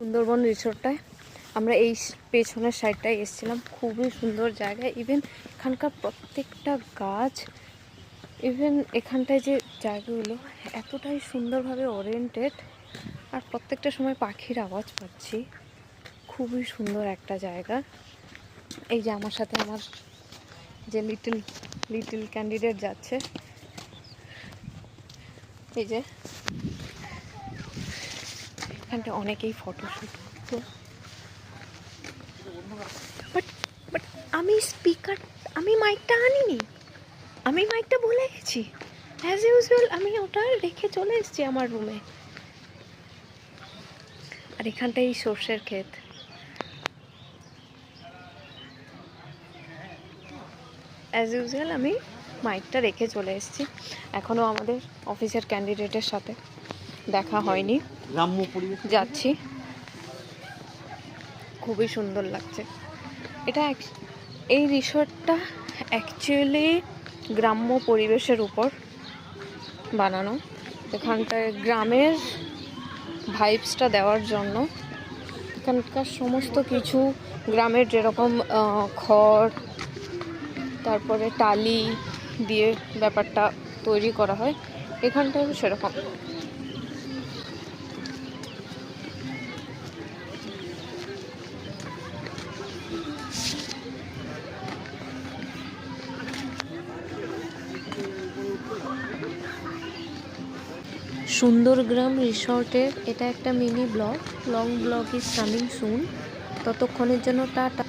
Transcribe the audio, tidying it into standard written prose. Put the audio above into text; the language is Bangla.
সুন্দরবন রিসোর্টটায় আমরা এই পেছনের সাইডটায় এসেছিলাম। খুবই সুন্দর জায়গা। ইভেন এখানকার প্রত্যেকটা গাছ, ইভেন এখানটায় যে জায়গাগুলো এতটাই সুন্দরভাবে ওরিয়েন্টেড, আর প্রত্যেকটা সময় পাখির আওয়াজ পাচ্ছি। খুবই সুন্দর একটা জায়গা। এই যে আমার সাথে আমার যে লিটল ক্যান্ডিডেট যাচ্ছে, এই যে এখানটা অনেকেই ফটোশ্যুট করতো। বাট আমি মাইকটা আনিনি, আমি মাইকটা ভুলে গেছি। অ্যাজ ইউজুয়াল আমি ওটা রেখে চলে এসেছি আমার রুমে। আর এখানটাই সর্ষের ক্ষেত। অ্যাজ ইউজুয়াল আমি মাইকটা রেখে চলে এসেছি। এখনও আমাদের অফিসের ক্যান্ডিডেটের সাথে দেখা হয়নি, যাচ্ছি। খুবই সুন্দর লাগছে। এই রিসোর্টটা অ্যাকচুয়ালি গ্রাম্য পরিবেশের উপর বানানো। এখানটায় গ্রামের ভাইবসটা দেওয়ার জন্য এখানকার সমস্ত কিছু গ্রামের, যেরকম খড়, তারপরে টালি দিয়ে ব্যাপারটা তৈরি করা হয়, এখানটাও সেরকম। সুন্দরগ্রাম রিসর্টের এটা একটা mini blog. Long blog is coming soon. ততক্ষণের জন্য টাটা।